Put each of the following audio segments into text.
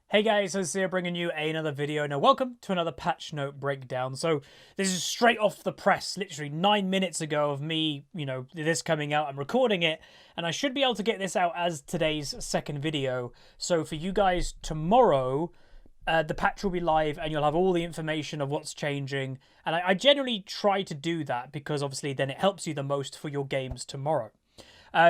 Hey guys, Huzzy bringing you another video. Now, welcome to another patch note breakdown. So, this is straight off the press, literally 9 minutes ago of me, this coming out. I'm recording it, and I should be able to get this out as today's second video. So, for you guys, tomorrow, the patch will be live, and you'll have all the information of what's changing. And I generally try to do that because, obviously, then it helps you the most for your games tomorrow.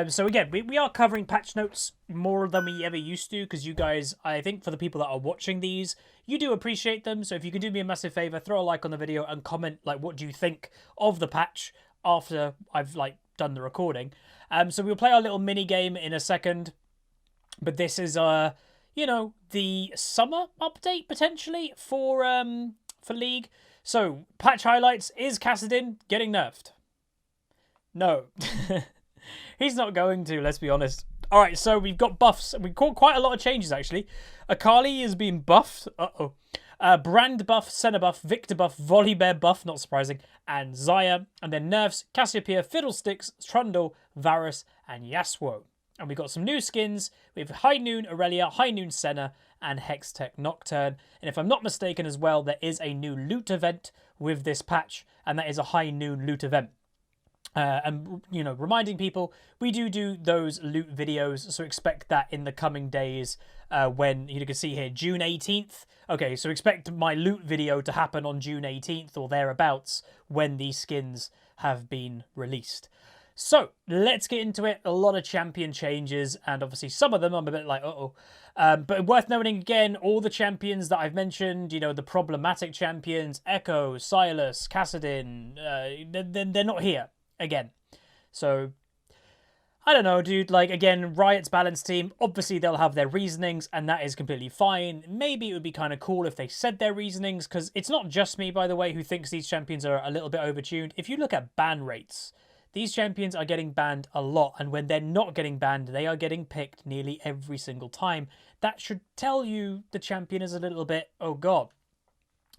So again, we are covering patch notes more than we ever used to because you guys, I think for the people that are watching these, you do appreciate them. So if you can do me a massive favor, throw a like on the video and comment like what do you think of the patch after I've done the recording. So we'll play our little mini game in a second, but this is the summer update potentially for League. So patch highlights: is Kassadin getting nerfed? No. He's not going to, let's be honest. All right, so we've got buffs. We've got quite a lot of changes, actually. Akali is being buffed. Brand buff, Senna buff, Viktor buff, Volibear buff, not surprising, and Xayah. And then nerfs, Cassiopeia, Fiddlesticks, Trundle, Varus, and Yasuo. And we've got some new skins. We have High Noon Aurelia, High Noon Senna, and Hextech Nocturne. And if I'm not mistaken as well, there is a new loot event with this patch, and that is a High Noon loot event. And, reminding people, we do those loot videos, so expect that in the coming days when, you can see here, June 18th. Okay, so expect my loot video to happen on June 18th or thereabouts when these skins have been released. So, let's get into it. A lot of champion changes, and obviously some of them I'm a bit like, but worth noting again, all the champions that I've mentioned, the problematic champions, Echo, Sylas, Kassadin, they're not here. Again, so I don't know, dude. Again, Riot's balanced team, obviously they'll have their reasonings, and that is completely fine. Maybe it would be kind of cool if they said their reasonings, because it's not just me, by the way, who thinks these champions are a little bit overtuned. If you look at ban rates, these champions are getting banned a lot, and when they're not getting banned, they are getting picked nearly every single time. That should tell you the champion is a little bit, oh god.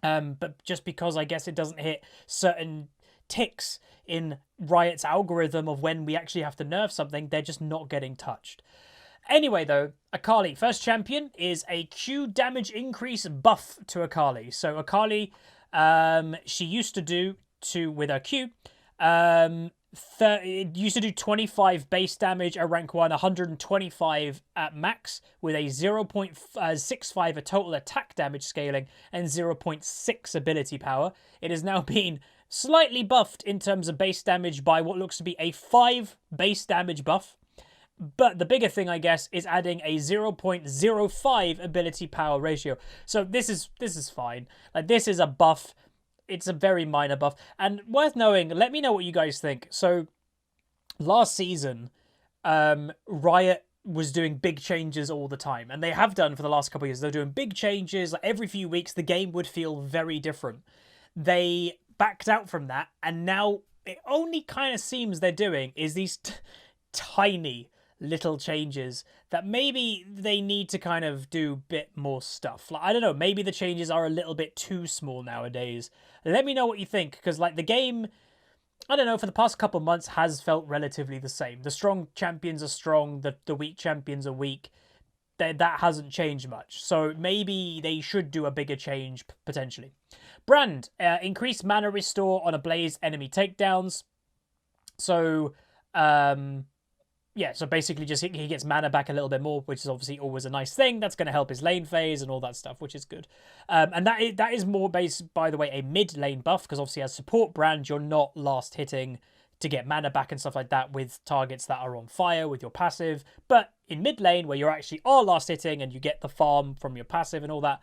But just because I guess it doesn't hit certain ticks in Riot's algorithm of when we actually have to nerf something, they're just not getting touched. Anyway, though, Akali, first champion, is a Q damage increase buff to Akali. So Akali, she used to do with her Q, it used to do 25 base damage at rank 1, 125 at max, with a 0.65 a total attack damage scaling and 0.6 ability power. It has now been slightly buffed in terms of base damage by what looks to be a 5 base damage buff. But the bigger thing, I guess, is adding a 0.05 ability power ratio. So this is fine. This is a buff. It's a very minor buff. And worth knowing, let me know what you guys think. So last season, Riot was doing big changes all the time. And they have done for the last couple of years. They're doing big changes. Every few weeks, the game would feel very different. They backed out from that, and now it only kind of seems they're doing is these tiny little changes that maybe they need to kind of do a bit more stuff. I don't know, maybe the changes are a little bit too small nowadays. Let me know what you think, because the game, I don't know, for the past couple months has felt relatively the same. The strong champions are strong, the weak champions are weak. That hasn't changed much. So maybe they should do a bigger change, potentially. Brand, increased mana restore on a Blaze enemy takedowns. So, yeah, so basically just he gets mana back a little bit more, which is obviously always a nice thing. That's going to help his lane phase and all that stuff, which is good. And that is more based, by the way, a mid lane buff, because obviously as support Brand, you're not last hitting to get mana back and stuff like that with targets that are on fire with your passive. But in mid lane, where you actually are last hitting and you get the farm from your passive and all that,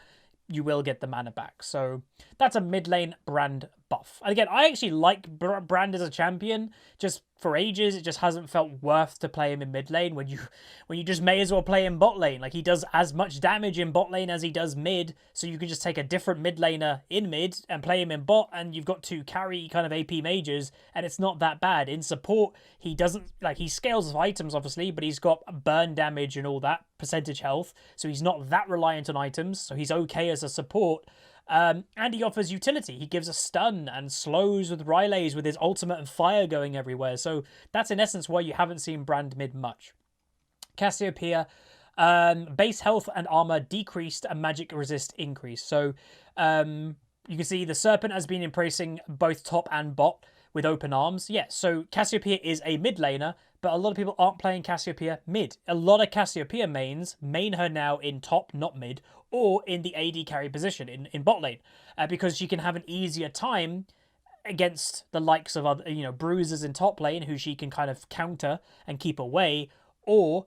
you will get the mana back. So that's a mid lane Brand buff. And again, I actually like Brand as a champion. Just for ages, it just hasn't felt worth to play him in mid lane when you just may as well play him bot lane. He does as much damage in bot lane as he does mid, so you can just take a different mid laner in mid and play him in bot, and you've got two carry kind of AP mages, and it's not that bad. In support, he doesn't, he scales of items obviously, but he's got burn damage and all that, percentage health, so he's not that reliant on items, so he's okay as a support. And he offers utility. He gives a stun and slows with Rylays with his ultimate and fire going everywhere. So that's in essence why you haven't seen Brand mid much. Cassiopeia, Base health and armor decreased and magic resist increased. So you can see the Serpent has been embracing both top and bot with open arms. Yeah, so Cassiopeia is a mid laner, but a lot of people aren't playing Cassiopeia mid. A lot of Cassiopeia mains main her now in top, not mid, or in the AD carry position in bot lane, because she can have an easier time against the likes of other, bruisers in top lane who she can kind of counter and keep away, or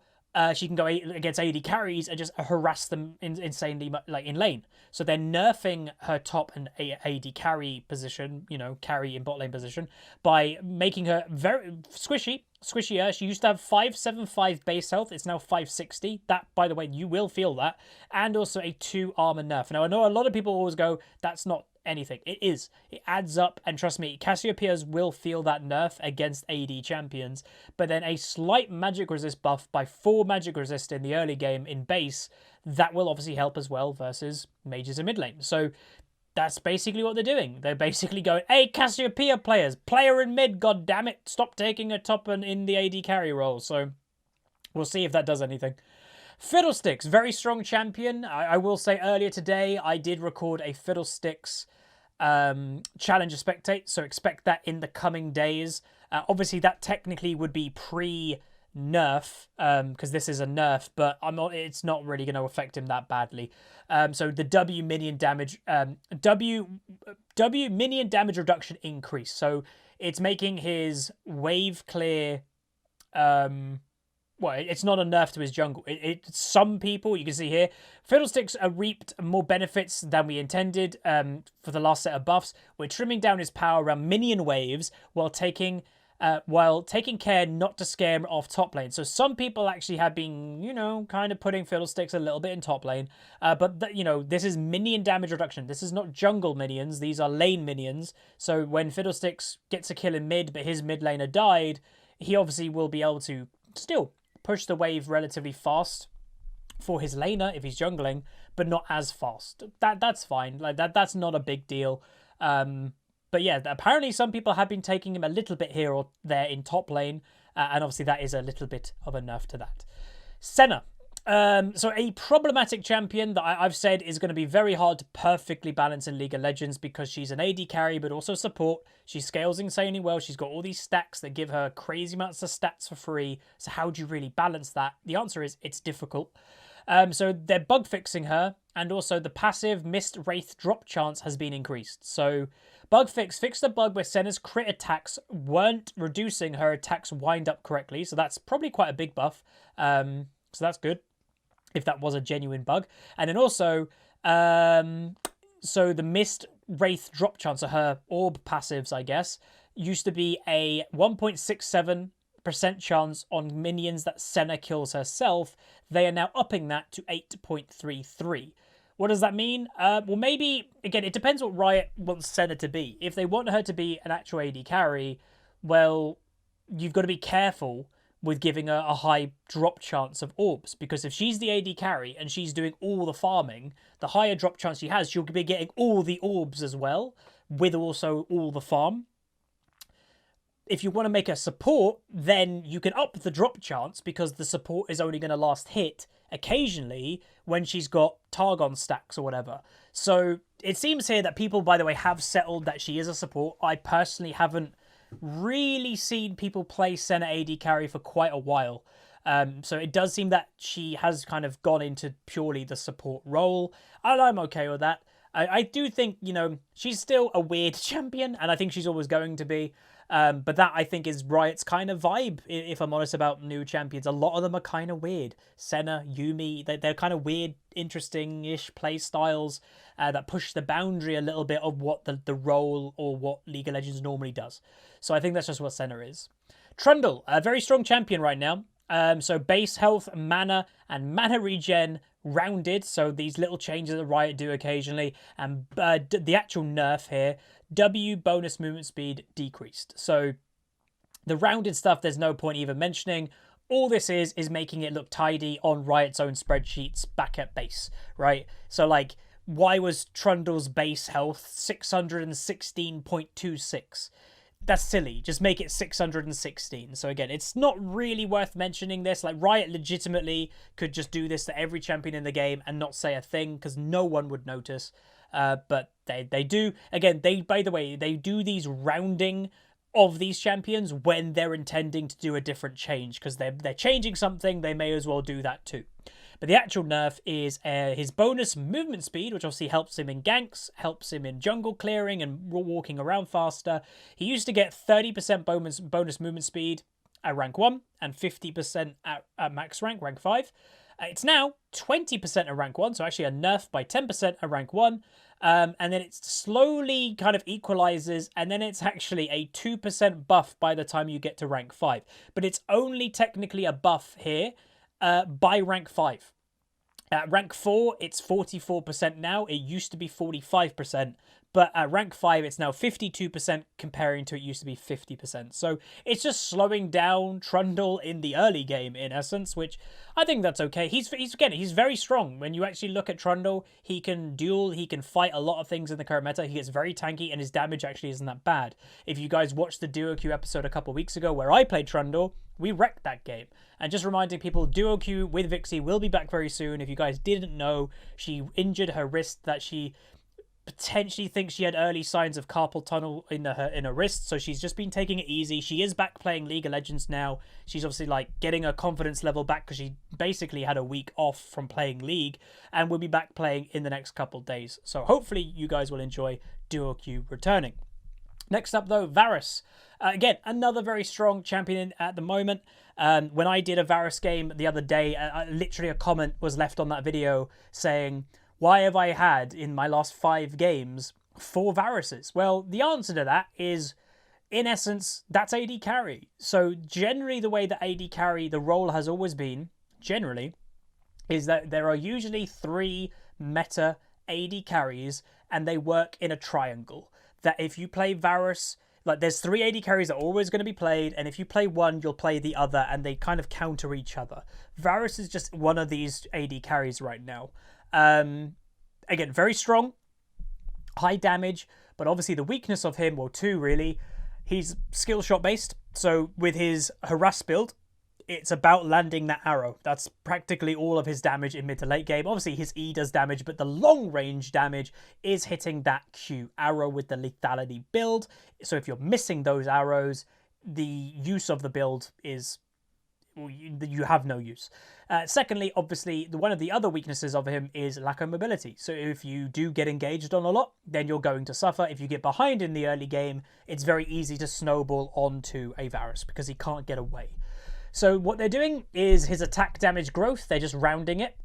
she can go against AD carries and just harass them insanely like in lane. So they're nerfing her top and AD carry position, carry in bot lane position, by making her very squishier. She used to have 575 base health. It's now 560. That, by the way, you will feel that. And also a 2 armor nerf. Now, I know a lot of people always go, that's not anything. It is. It adds up, and trust me, Cassiopeia's will feel that nerf against AD champions, but then a slight magic resist buff by 4 magic resist in the early game in base, that will obviously help as well versus mages in mid lane. So that's basically what they're doing. They're basically going, hey, Cassiopeia players, player in mid, god damn it, stop taking a top and in the AD carry role. So we'll see if that does anything. Fiddlesticks, very strong champion. I will say earlier today, I did record a Fiddlesticks Challenger Spectate, so expect that in the coming days. Obviously, that technically would be pre-nerf, because this is a nerf, but it's not really going to affect him that badly. So the W minion damage, W minion damage reduction increase. So it's making his wave clear. Well, it's not a nerf to his jungle. Some people, you can see here, Fiddlesticks reaped more benefits than we intended for the last set of buffs. We're trimming down his power around minion waves while taking care not to scare him off top lane. So some people actually have been, kind of putting Fiddlesticks a little bit in top lane. But, this is minion damage reduction. This is not jungle minions. These are lane minions. So when Fiddlesticks gets a kill in mid, but his mid laner died, he obviously will be able to still push the wave relatively fast for his laner if he's jungling, but not as fast. That's fine. Like that's not a big deal. But yeah, apparently some people have been taking him a little bit here or there in top lane, and obviously that is a little bit of a nerf to that. Senna. So a problematic champion that I've said is going to be very hard to perfectly balance in League of Legends because she's an AD carry but also support. She scales insanely well. She's got all these stacks that give her crazy amounts of stats for free. So how do you really balance that? The answer is it's difficult. So they're bug fixing her, and also the passive Mist Wraith drop chance has been increased. So bug fixed the bug where Senna's crit attacks weren't reducing her attacks wind up correctly. So that's probably quite a big buff. So that's good, if that was a genuine bug. And then also, so the Mist Wraith drop chance, of her orb passives, I guess, used to be a 1.67% chance on minions that Senna kills herself. They are now upping that to 8.33. What does that mean? Well, maybe, again, it depends what Riot wants Senna to be. If they want her to be an actual AD carry, well, you've got to be careful with giving her a high drop chance of orbs, because if she's the AD carry and she's doing all the farming, the higher drop chance she has, she'll be getting all the orbs as well, with also all the farm. If you want to make a support, then you can up the drop chance, because the support is only going to last hit occasionally when she's got Targon stacks or whatever. So it seems here that people, by the way, have settled that she is a support. I personally haven't really seen people play Senna AD carry for quite a while. So it does seem that she has kind of gone into purely the support role, and I'm okay with that. I do think, she's still a weird champion, and I think she's always going to be. But that, I think, is Riot's kind of vibe, if I'm honest about new champions. A lot of them are kind of weird. Senna, Yuumi, they're kind of weird, interesting-ish play styles that push the boundary a little bit of what the role or what League of Legends normally does. So I think that's just what Senna is. Trundle, a very strong champion right now. So base health, mana, and mana regen rounded. So these little changes that Riot do occasionally. And the actual nerf here, W bonus movement speed decreased. So the rounded stuff, there's no point even mentioning. All this is making it look tidy on Riot's own spreadsheets back at base, right? So like, why was Trundle's base health 616.26? that's silly. Just make it 616. So again, it's not really worth mentioning this. Like, Riot legitimately could just do this to every champion in the game and not say a thing, because no one would notice. But they do. Again, by the way, they do these rounding of these champions when they're intending to do a different change, because they're changing something. They may as well do that too. But the actual nerf is his bonus movement speed, which obviously helps him in ganks, helps him in jungle clearing and walking around faster. He used to get 30% bonus movement speed at rank 1 and 50% at max rank 5. It's now 20% at rank 1, so actually a nerf by 10% at rank 1. And then it slowly kind of equalizes, and then it's actually a 2% buff by the time you get to rank 5. But it's only technically a buff here by rank 5. At rank 4, it's 44% now. It used to be 45%. But at rank 5, it's now 52% comparing to it used to be 50%. So it's just slowing down Trundle in the early game, in essence, which I think that's okay. He's very strong. When you actually look at Trundle, he can duel, he can fight a lot of things in the current meta. He gets very tanky, and his damage actually isn't that bad. If you guys watched the Duo Queue episode a couple weeks ago where I played Trundle, we wrecked that game. And just reminding people, Duo Queue with Vixie will be back very soon. If you guys didn't know, she injured her wrist that she potentially thinks she had early signs of carpal tunnel in her wrist, so she's just been taking it easy. She is back playing League of Legends now. She's obviously like getting her confidence level back, because she basically had a week off from playing League, and will be back playing in the next couple days. So hopefully you guys will enjoy Duo Q returning. Next up though, Varus. Again, another very strong champion at the moment. When I did a Varus game the other day, literally a comment was left on that video saying, why have I had, in my last 5 games, 4 Varuses? Well, the answer to that is, in essence, that's AD carry. So generally the way that AD carry, the role has always been, generally, is that there are usually 3 meta AD carries, and they work in a triangle. That if you play Varus, like, there's 3 AD carries that are always going to be played, and if you play one, you'll play the other, and they kind of counter each other. Varus is just one of these AD carries right now. Again, very strong, high damage, but obviously the weakness of him, well, 2 really, he's skill shot based. So with his harass build, it's about landing that arrow. That's practically all of his damage in mid to late game. Obviously his E does damage, but the long range damage is hitting that Q arrow with the lethality build. So if you're missing those arrows, the use of the build is, you have no use. Secondly, obviously, one of the other weaknesses of him is lack of mobility. So if you do get engaged on a lot, then you're going to suffer. If you get behind in the early game, it's very easy to snowball onto a Varus because he can't get away. So what they're doing is his attack damage growth, they're just rounding it.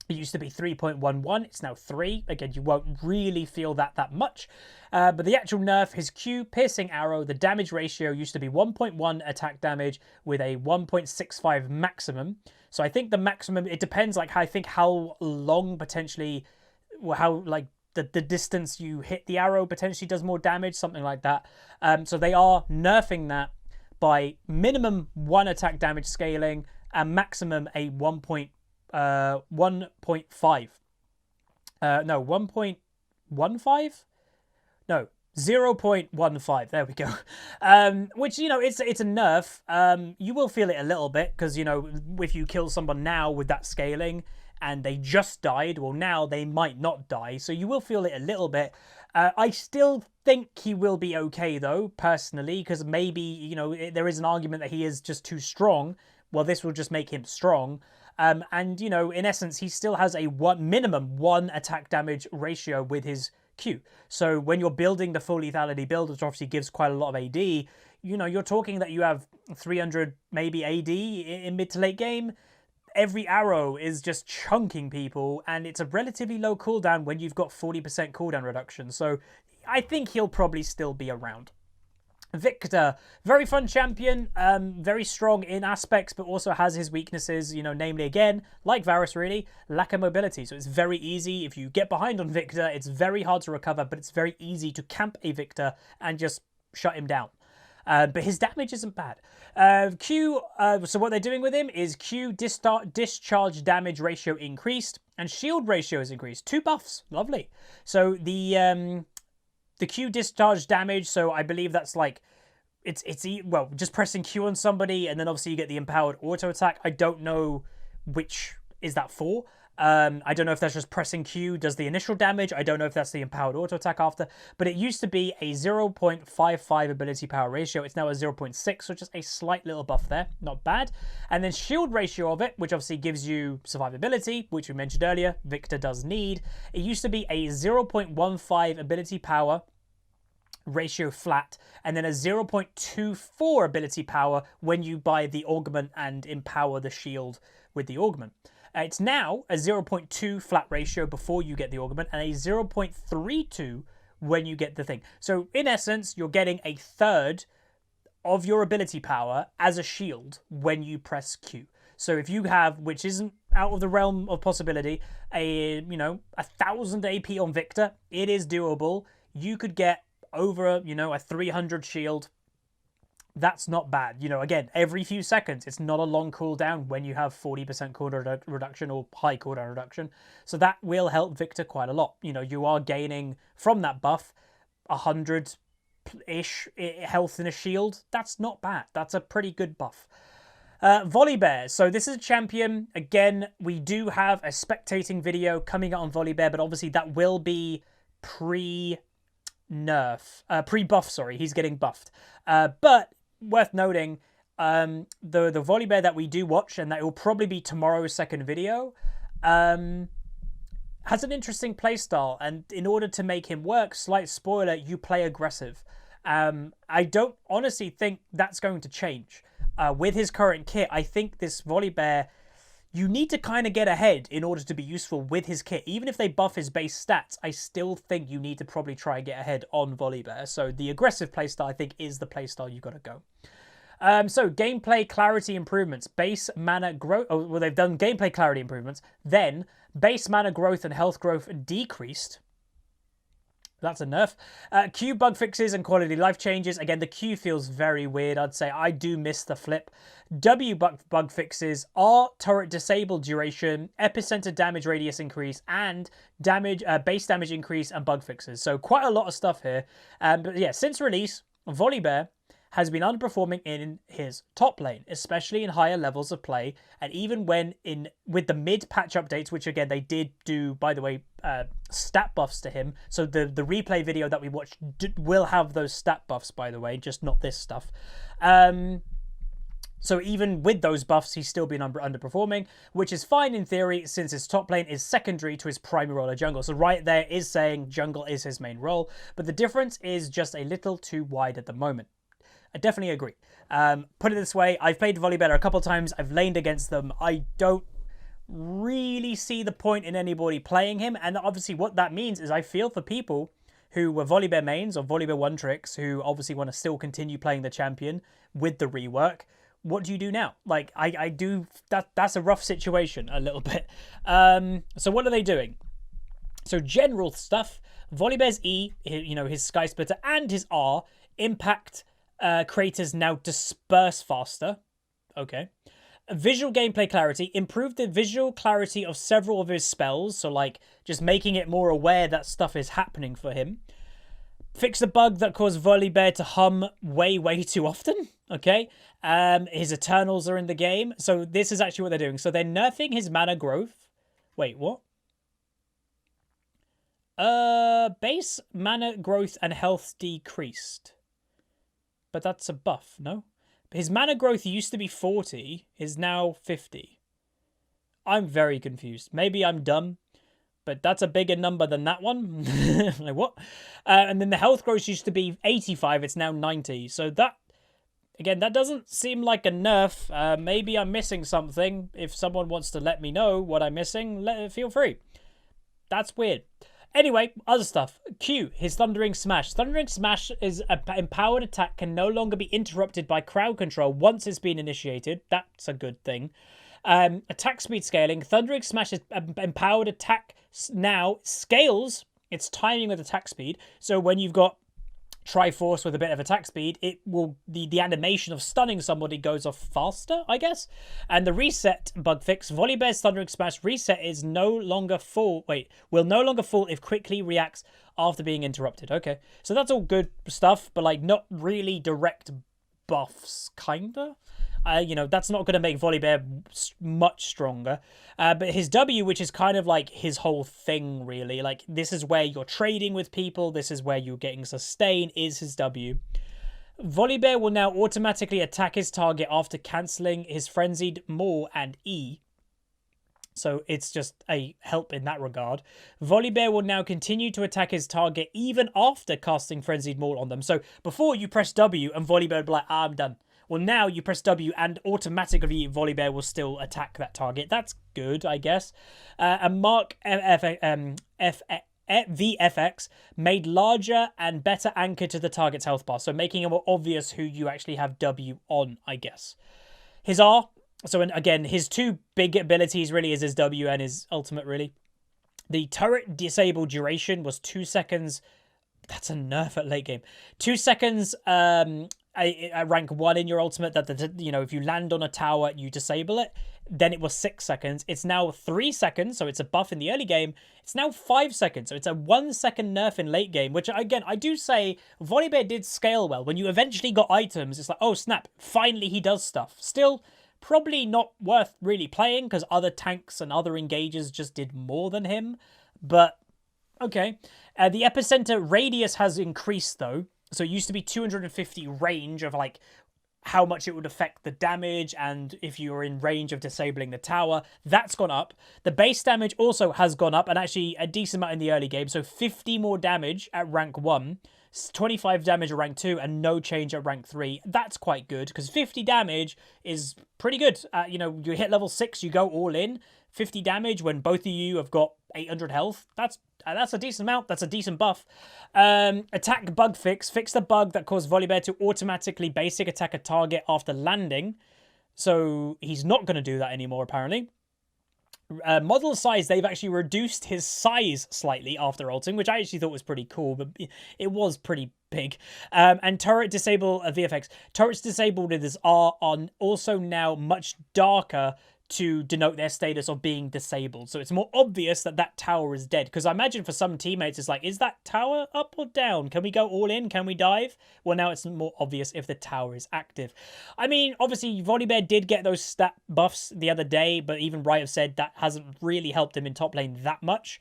It used to be 3.11, it's now 3. Again, you won't really feel that much. But the actual nerf, his Q piercing arrow, the damage ratio used to be 1.1 attack damage with a 1.65 maximum. So I think the maximum, it depends, like, I think how long potentially, or how, like, the distance you hit the arrow potentially does more damage, something like that. So they are nerfing that by minimum 1 attack damage scaling and maximum a 1.5. No, 1.15? No, 0.15. There we go. Which, you know, it's a nerf. You will feel it a little bit because, you know, if you kill someone now with that scaling and they just died, well, now they might not die. So you will feel it a little bit. I still think he will be okay, though, personally, because maybe, you know, there is an argument that he is just too strong. Well, this will just make him strong. And, you know, in essence, he still has a minimum 1 attack damage ratio with his Q. So when you're building the full lethality build, which obviously gives quite a lot of AD, you know, you're talking that you have 300 maybe AD in mid to late game. Every arrow is just chunking people, and it's a relatively low cooldown when you've got 40% cooldown reduction. So I think he'll probably still be around. Viktor, very fun champion, very strong in aspects, but also has his weaknesses, you know, namely, again, like Varus really, lack of mobility. So it's very easy, if you get behind on Viktor, it's very hard to recover, but it's very easy to camp a Viktor and just shut him down. But his damage isn't bad. So what they're doing with him is Q discharge damage ratio increased and shield ratio is increased. 2 buffs, lovely. So the Q discharge damage, so I believe that's like well, just pressing Q on somebody, and then obviously you get the empowered auto attack. I don't know which is that for. I don't know if that's just pressing Q does the initial damage. I don't know if that's the empowered auto attack after. But it used to be a 0.55 ability power ratio. It's now a 0.6, so just a slight little buff there. Not bad. And then shield ratio of it, which obviously gives you survivability, which we mentioned earlier. Viktor does need. It used to be a 0.15 ability power ratio flat, and then a 0.24 ability power when you buy the augment and empower the shield with the augment. It's now a 0.2 flat ratio before you get the augment, and a 0.32 when you get the thing. So in essence, you're getting a third of your ability power as a shield when you press Q. So if you have, which isn't out of the realm of possibility, a 1,000 AP on Viktor, it is doable. You could get over, a 300 shield. That's not bad. Again, every few seconds, it's not a long cooldown when you have 40% cooldown reduction or high cooldown reduction. So that will help Viktor quite a lot. You are gaining from that buff 100-ish health in a shield. That's not bad. That's a pretty good buff. Volibear. So this is a champion. Again, we do have a spectating video coming out on Volibear, but obviously that will be pre-buff, sorry. He's getting buffed. But worth noting, the Volibear that we do watch, and that will probably be tomorrow's second video, has an interesting playstyle, and in order to make him work, slight spoiler, you play aggressive. I don't honestly think that's going to change. With his current kit, I think this Volibear, you need to kind of get ahead in order to be useful with his kit. Even if they buff his base stats, I still think you need to probably try and get ahead on Volibear. So the aggressive playstyle, I think, is the playstyle you've got to go. So gameplay clarity improvements, base mana growth. Oh, well, they've done gameplay clarity improvements. Then base mana growth and health growth decreased. That's a nerf. Q bug fixes and quality life changes. Again, the Q feels very weird. I'd say I do miss the flip. W bug fixes are turret disable duration, epicenter damage radius increase, and base damage increase and bug fixes. So quite a lot of stuff here. But yeah, since release, Volibear has been underperforming in his top lane, especially in higher levels of play, and even when with the mid-patch updates, which again, they did do, by the way, stat buffs to him. So the replay video that we watched will have those stat buffs, by the way, just not this stuff. So even with those buffs, he's still been underperforming, which is fine in theory, since his top lane is secondary to his primary role of jungle. So right there is saying jungle is his main role, but the difference is just a little too wide at the moment. I definitely agree. Put it this way, I've played Volibear a couple of times. I've laned against them. I don't really see the point in anybody playing him. And obviously what that means is I feel for people who were Volibear mains or Volibear one tricks who obviously want to still continue playing the champion with the rework. What do you do now? Like, I do... That's a rough situation a little bit. So what are they doing? So general stuff. Volibear's E, his Sky Splitter, and his R impact... creators now disperse faster. Okay. Visual gameplay clarity. Improved the visual clarity of several of his spells. So, like, just making it more aware that stuff is happening for him. Fix a bug that caused Volibear to hum way too often. Okay. His Eternals are in the game. So, this is actually what they're doing. So, they're nerfing his mana growth. Wait, what? Base mana growth and health decreased. But that's a buff, no? His mana growth used to be 40, is now 50. I'm very confused. Maybe I'm dumb, but that's a bigger number than that one. Like, what? And then the health growth used to be 85, it's now 90. So that, again, that doesn't seem like a nerf. Maybe I'm missing something. If someone wants to let me know what I'm missing, feel free. That's weird. Anyway, other stuff. Q, his Thundering Smash. Thundering Smash is an empowered attack can no longer be interrupted by crowd control once it's been initiated. That's a good thing. Attack speed scaling. Thundering Smash is empowered attack now scales its timing with attack speed. So when you've got Triforce with a bit of attack speed, it will the animation of stunning somebody goes off faster, I guess. And the reset bug fix, Volibear's Thundering Smash reset is no longer full. Will no longer fall if quickly reacts after being interrupted. Okay, so that's all good stuff, but like not really direct buffs, kinda. You know, that's not going to make Volibear much stronger. But his W, which is kind of like his whole thing, really. Like, this is where you're trading with people. This is where you're getting sustain, is his W. Volibear will now automatically attack his target after cancelling his Frenzied Maul and E. So it's just a help in that regard. Volibear will now continue to attack his target even after casting Frenzied Maul on them. So before you press W and Volibear will be like, I'm done. Well, now you press W and automatically Volibear will still attack that target. That's good, I guess. And Mark VFX made larger and better anchor to the target's health bar. So making it more obvious who you actually have W on, I guess. His R. So, again, his two big abilities really is his W and his ultimate, really. The turret disable duration was 2 seconds. That's a nerf at late game. 2 seconds at rank 1 in your ultimate. That you know, if you land on a tower, you disable it. Then it was 6 seconds. It's now 3 seconds, so it's a buff in the early game. It's now 5 seconds, so it's a 1 second nerf in late game, which, again, I do say Volibear did scale well. When you eventually got items, it's like, oh, snap, finally he does stuff. Still, probably not worth really playing because other tanks and other engagers just did more than him. But, okay. The epicenter radius has increased, though. So it used to be 250 range of, like, how much it would affect the damage and if you're in range of disabling the tower. That's gone up. The base damage also has gone up, and actually a decent amount in the early game. So 50 more damage at rank 1. 25 damage at rank 2 and no change at rank 3. That's quite good because 50 damage is pretty good. You know, you hit level 6, you go all in. 50 damage when both of you have got 800 health. That's a decent amount. That's a decent buff. Attack bug fix. Fix the bug that caused Volibear to automatically basic attack a target after landing. So he's not going to do that anymore, apparently. Model size, they've actually reduced his size slightly after ulting, which I actually thought was pretty cool, but it was pretty big. And turret disable VFX. Turrets disabled with his R are also now much darker to denote their status of being disabled. So it's more obvious that that tower is dead. Because I imagine for some teammates, it's like, is that tower up or down? Can we go all in? Can we dive? Well, now it's more obvious if the tower is active. I mean, obviously, Volibear did get those stat buffs the other day, but even Riot have said that hasn't really helped him in top lane that much.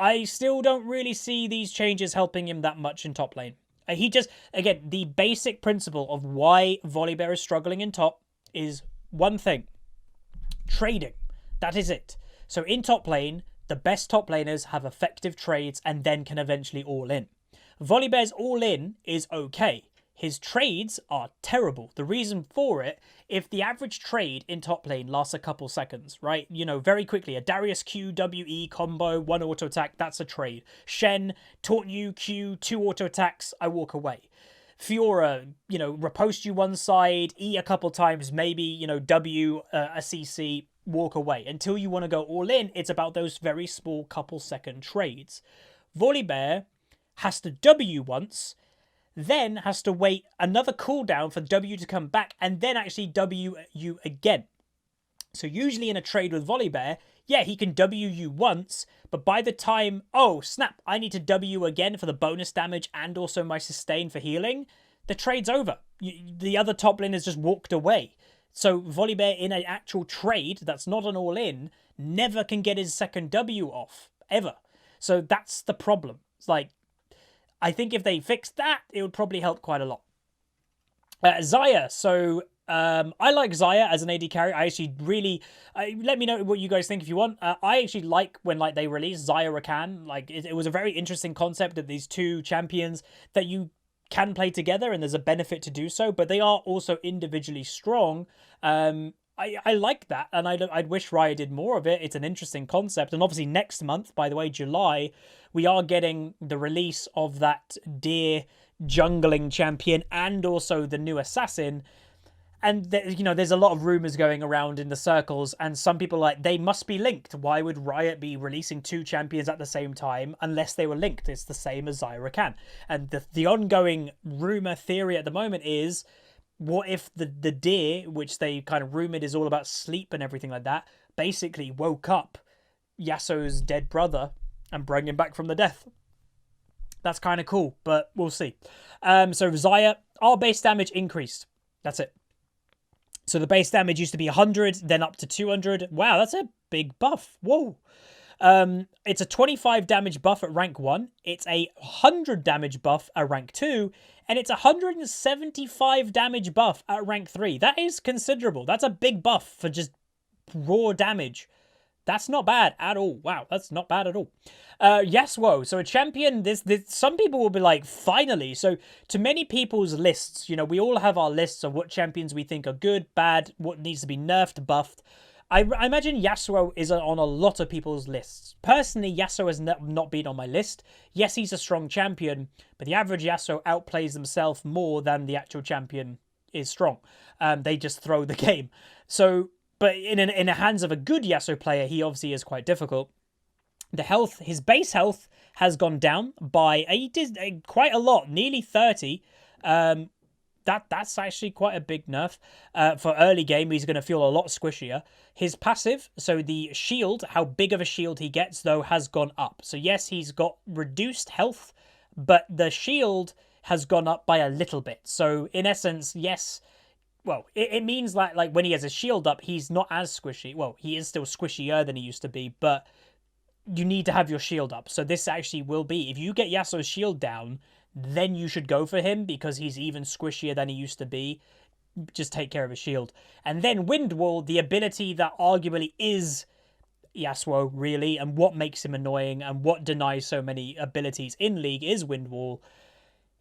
I still don't really see these changes helping him that much in top lane. He just, again, the basic principle of why Volibear is struggling in top is one thing. Trading. That is it. So in top lane, the best top laners have effective trades and then can eventually all in. Volibear's all in is okay. His trades are terrible. The reason for it, if the average trade in top lane lasts a couple seconds, right? You know, very quickly, a Darius Q, WE combo, 1 auto attack, that's a trade. Shen, taunt you, Q, 2 auto attacks, I walk away. Fiora, you know, riposte you one side, E a couple times, maybe, you know, W a CC, walk away. Until you want to go all in, it's about those very small couple second trades. Volibear has to W once, then has to wait another cooldown for W to come back, and then actually W you again. So usually in a trade with Volibear, yeah, he can W you once, but by the time, oh, snap, I need to W again for the bonus damage and also my sustain for healing, the trade's over. The other top lane has just walked away. So Volibear in an actual trade that's not an all-in never can get his second W off, ever. So that's the problem. It's like, I think if they fixed that, it would probably help quite a lot. Xayah, so I like Xayah as an AD carry. I actually really, let me know what you guys think if you want. I actually like when like they release Xayah Rakan. Like it was a very interesting concept of these two champions that you can play together and there's a benefit to do so, but they are also individually strong. I like that, and I'd wish Riot did more of it. It's an interesting concept, and obviously next month, by the way, July, we are getting the release of that Deer jungling champion and also the new assassin. And, you know, there's a lot of rumors going around in the circles, and some people are like, they must be linked. Why would Riot be releasing two champions at the same time unless they were linked? It's the same as Xayah Rakan. And the ongoing rumor theory at the moment is, what if the deer, which they kind of rumored is all about sleep and everything like that, basically woke up Yasuo's dead brother and brought him back from the death? That's kind of cool, but we'll see. So Xayah, our base damage increased. That's it. So the base damage used to be 100, then up to 200. Wow, that's a big buff. Whoa. It's a 25 damage buff at rank 1. It's a 100 damage buff at rank 2. And it's a 175 damage buff at rank 3. That is considerable. That's a big buff for just raw damage. That's not bad at all. Wow, that's not bad at all. Yasuo, so a champion, this some people will be like, finally. So to many people's lists, you know, we all have our lists of what champions we think are good, bad, what needs to be nerfed, buffed. I imagine Yasuo is on a lot of people's lists. Personally, Yasuo has not been on my list. Yes, he's a strong champion, but the average Yasuo outplays himself more than the actual champion is strong. They just throw the game. So, but in the hands of a good Yasuo player, he obviously is quite difficult. The health, his base health has gone down by quite a lot, nearly 30. That's actually quite a big nerf. For early game, he's going to feel a lot squishier. His passive, so the shield, how big of a shield he gets, though, has gone up. So yes, he's got reduced health, but the shield has gone up by a little bit. So in essence, yes, well, it means like when he has a shield up, he's not as squishy. Well, he is still squishier than he used to be, but you need to have your shield up. So this actually will be, if you get Yasuo's shield down, then you should go for him because he's even squishier than he used to be. Just take care of his shield. And then Wind Wall, the ability that arguably is Yasuo, really, and what makes him annoying and what denies so many abilities in League is Wind Wall.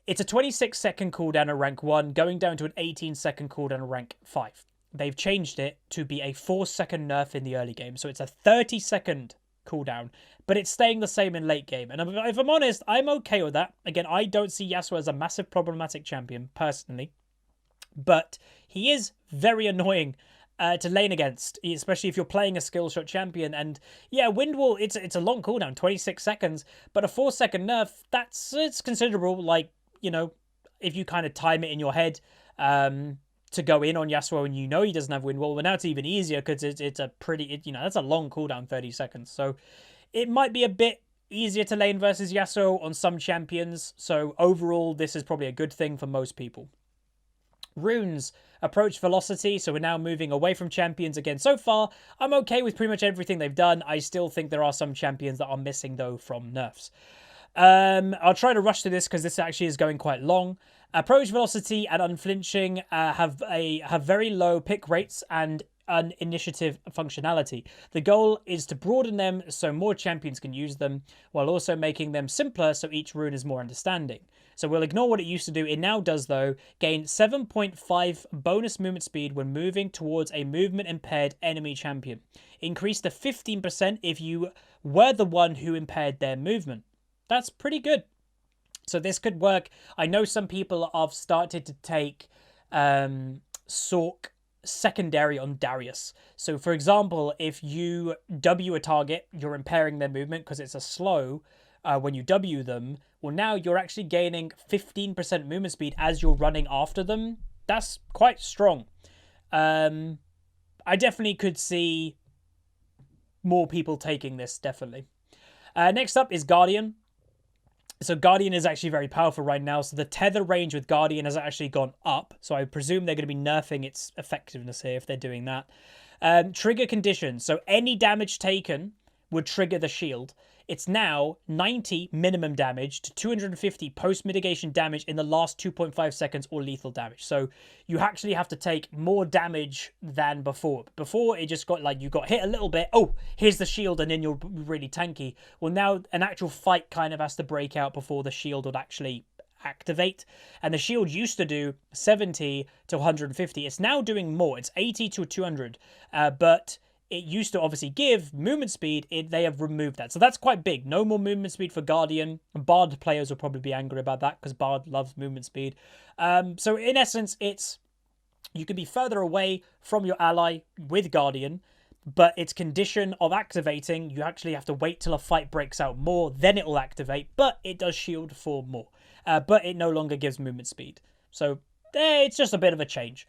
It's a 26-second cooldown at rank 1, going down to an 18-second cooldown at rank 5. They've changed it to be a 4-second nerf in the early game, so it's a 30-second cooldown, but it's staying the same in late game. And if I'm honest, I'm okay with that. Again, I don't see Yasuo as a massive problematic champion, personally, but he is very annoying to lane against, especially if you're playing a skill shot champion. And yeah, Wind Wall, it's a long cooldown, 26 seconds, but a 4-second nerf, it's considerable. Like, you know, if you kind of time it in your head to go in on Yasuo and you know he doesn't have Wind Wall, but now it's even easier because it's a pretty, you know, that's a long cooldown, 30 seconds. So it might be a bit easier to lane versus Yasuo on some champions. So overall, this is probably a good thing for most people. Runes, approach velocity, so we're now moving away from champions again. So far, I'm okay with pretty much everything they've done. I still think there are some champions that are missing, though, from nerfs. I'll try to rush through this because this actually is going quite long. Approach velocity and unflinching have very low pick rates and an initiative functionality. The goal is to broaden them so more champions can use them, while also making them simpler so each rune is more understanding. So we'll ignore what it used to do. It now does, though, gain 7.5 bonus movement speed when moving towards a movement impaired enemy champion. Increase to 15% if you were the one who impaired their movement. That's pretty good. So this could work. I know some people have started to take Sork secondary on Darius. So for example, if you W a target, you're impairing their movement because it's a slow when you W them. Well, now you're actually gaining 15% movement speed as you're running after them. That's quite strong. I definitely could see more people taking this, definitely. Next up is Guardian. So Guardian is actually very powerful right now. So the tether range with Guardian has actually gone up. So I presume they're going to be nerfing its effectiveness here if they're doing that. Trigger conditions. So any damage taken would trigger the shield. It's now 90 minimum damage to 250 post-mitigation damage in the last 2.5 seconds or lethal damage. So you actually have to take more damage than before. Before, it just got like you got hit a little bit. Oh, here's the shield and then you're really tanky. Well, now an actual fight kind of has to break out before the shield would actually activate. And the shield used to do 70 to 150. It's now doing more. It's 80 to 200. But it used to obviously give movement speed. They have removed that. So that's quite big. No more movement speed for Guardian. Bard players will probably be angry about that because Bard loves movement speed. So in essence, it's you can be further away from your ally with Guardian, but its condition of activating, you actually have to wait till a fight breaks out more, then it will activate, but it does shield for more. But it no longer gives movement speed. So it's just a bit of a change.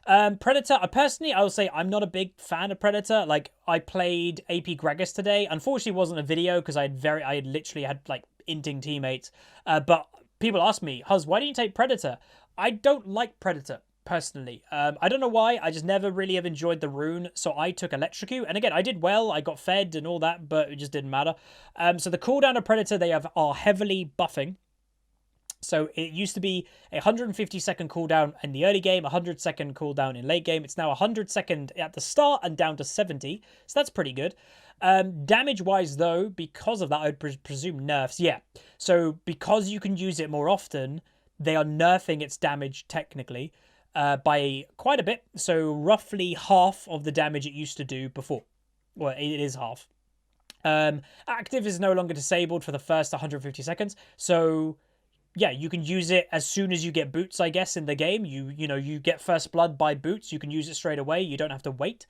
Predator, personally, I will say I'm not a big fan of Predator. Like, I played AP Gragas today. Unfortunately, it wasn't a video because I had literally had, like, inting teammates. But people ask me, Huz, why didn't you take Predator? I don't like Predator. personally. I don't know why. I just never really have enjoyed the rune, so I took Electrocute. And again, I did well. I got fed and all that, but it just didn't matter. So the cooldown of Predator, are heavily buffing. So it used to be a 150-second cooldown in the early game, 100-second cooldown in late game. It's now 100-second at the start and down to 70. So that's pretty good. Damage-wise, though, because of that, I would presume nerfs. Yeah. So because you can use it more often, they are nerfing its damage technically by quite a bit. So roughly half of the damage it used to do before. Well, it is half. Active is no longer disabled for the first 150 seconds. So yeah, you can use it as soon as you get boots, I guess, in the game. You get first blood by boots. You can use it straight away. You don't have to wait.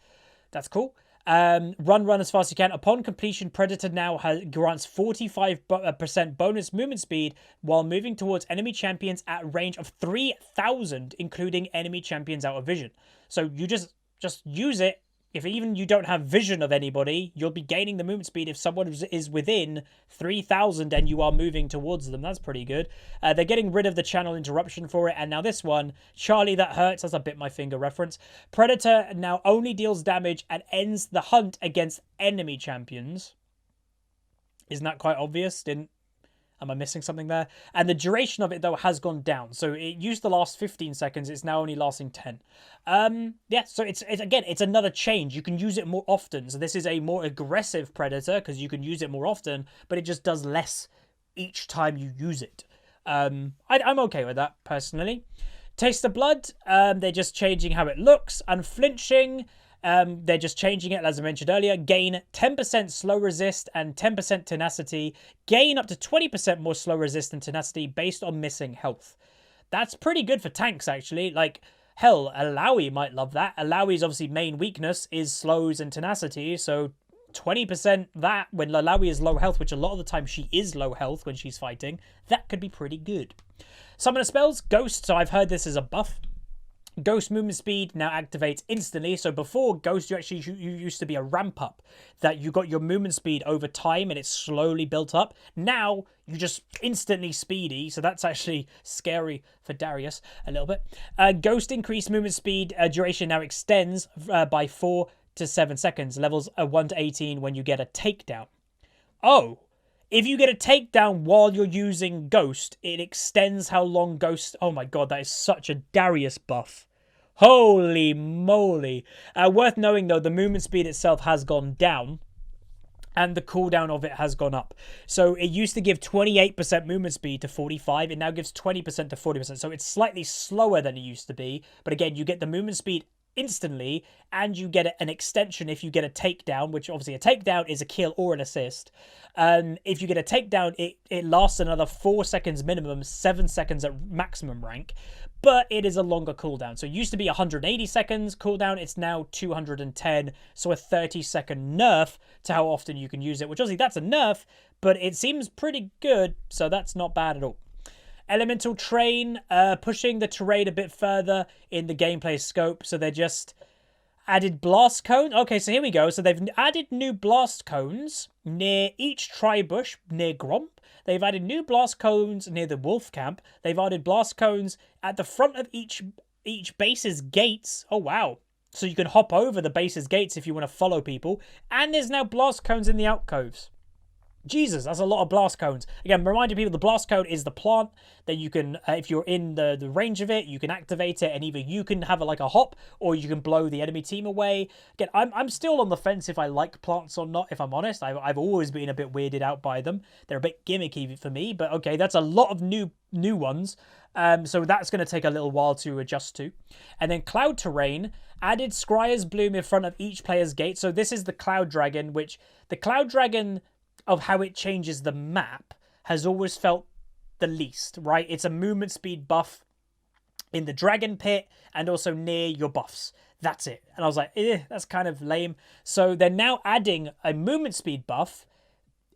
That's cool. Run as fast as you can. Upon completion, Predator now grants 45% bonus movement speed while moving towards enemy champions at range of 3,000, including enemy champions out of vision. So you just use it. If even you don't have vision of anybody, you'll be gaining the movement speed if someone is within 3,000 and you are moving towards them. That's pretty good. They're getting rid of the channel interruption for it. And now this one, Charlie That Hurts, that's a bit my finger reference. Predator now only deals damage and ends the hunt against enemy champions. Isn't that quite obvious? Am I missing something there? And the duration of it, though, has gone down. So it used to last 15 seconds. It's now only lasting 10. Yeah, so it's again, it's another change. You can use it more often. So this is a more aggressive Predator because you can use it more often, but it just does less each time you use it. I'm okay with that, personally. Taste of Blood, they're just changing how it looks. Unflinching, they're just changing it, as I mentioned earlier. Gain 10% slow resist and 10% tenacity. Gain up to 20% more slow resist and tenacity based on missing health. That's pretty good for tanks, actually. Like, hell, Alawi might love that. Alawi's obviously main weakness is slows and tenacity, so 20% that when Alawi is low health, which a lot of the time she is low health when she's fighting, that could be pretty good. Summoner spells, Ghost, so I've heard this is a buff. Ghost movement speed now activates instantly. So before Ghost, you used to be a ramp up that you got your movement speed over time and it slowly built up. Now you just instantly speedy. So that's actually scary for Darius a little bit. Ghost increased movement speed duration now extends by 4 to 7 seconds. Levels 1 to 18 when you get a takedown. Oh, if you get a takedown while you're using Ghost, it extends how long Ghost... Oh my god, that is such a Darius buff. Holy moly. Worth knowing, though, the movement speed itself has gone down, and the cooldown of it has gone up. So it used to give 28% movement speed to 45. It now gives 20% to 40%. So it's slightly slower than it used to be. But again, you get the movement speed instantly, and you get an extension if you get a takedown, which obviously a takedown is a kill or an assist. If you get a takedown, it lasts another 4 seconds minimum, 7 seconds at maximum rank, but it is a longer cooldown. So it used to be 180 seconds cooldown, it's now 210, so a 30-second nerf to how often you can use it, which obviously that's a nerf, but it seems pretty good, so that's not bad at all. Elemental Train, pushing the terrain a bit further in the gameplay scope. So they just added blast cone. Okay, so here we go. So they've added new blast cones near each tri-bush near Gromp. They've added new blast cones near the wolf camp. They've added blast cones at the front of each base's gates. Oh, wow. So you can hop over the base's gates if you want to follow people. And there's now blast cones in the alcoves. Jesus, that's a lot of blast cones. Again, reminding people the blast cone is the plant that you can, if you're in the range of it, you can activate it and either you can have like a hop or you can blow the enemy team away. Again, I'm still on the fence if I like plants or not, if I'm honest. I've always been a bit weirded out by them. They're a bit gimmicky for me, but okay, that's a lot of new ones. So that's going to take a little while to adjust to. And then Cloud Terrain added Scryer's Bloom in front of each player's gate. So this is the Cloud Dragon, which the Cloud Dragon of how it changes the map has always felt the least, right? It's a movement speed buff in the Dragon Pit and also near your buffs. That's it. And I was like, that's kind of lame. So they're now adding a movement speed buff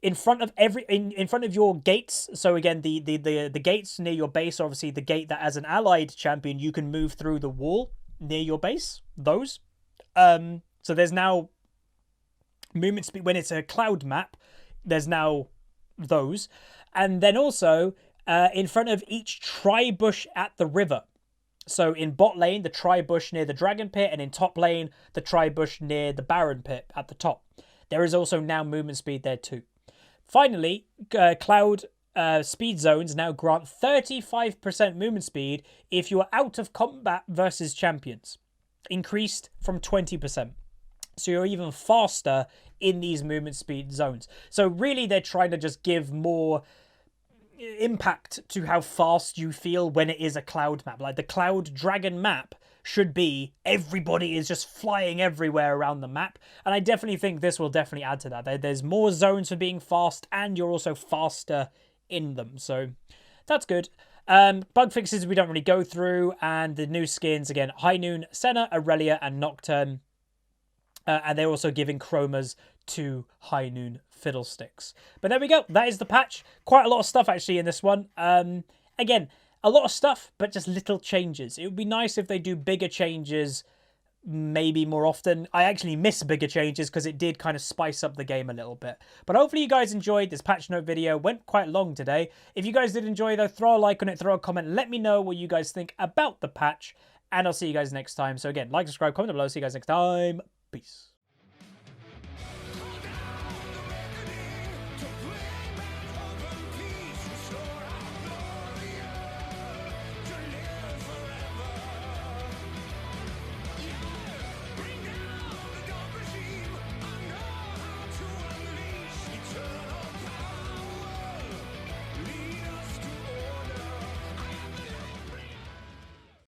in front of in front of your gates. So again, the gates near your base are obviously the gate that as an allied champion you can move through the wall near your base. Those. So there's now movement speed when it's a cloud map. There's now those. And then also in front of each tri-bush at the river. So in bot lane, the tri-bush near the dragon pit, and in top lane, the tri-bush near the baron pit at the top. There is also now movement speed there too. Finally, cloud speed zones now grant 35% movement speed if you are out of combat versus champions, increased from 20%. So you're even faster in these movement speed zones. So really, they're trying to just give more impact to how fast you feel when it is a cloud map. Like the cloud dragon map should be everybody is just flying everywhere around the map, and I definitely think this will definitely add to that. There's more zones for being fast, and you're also faster in them, so that's good. Bug fixes we don't really go through, and the new skins again: High Noon, Senna, Aurelia, and Nocturne. And they're also giving chromas to High Noon Fiddlesticks. But there we go. That is the patch. Quite a lot of stuff, actually, in this one. Again, a lot of stuff, but just little changes. It would be nice if they do bigger changes maybe more often. I actually miss bigger changes because it did kind of spice up the game a little bit. But hopefully you guys enjoyed this patch note video. Went quite long today. If you guys did enjoy, though, throw a like on it, throw a comment. Let me know what you guys think about the patch. And I'll see you guys next time. So again, like, subscribe, comment below. See you guys next time. Peace.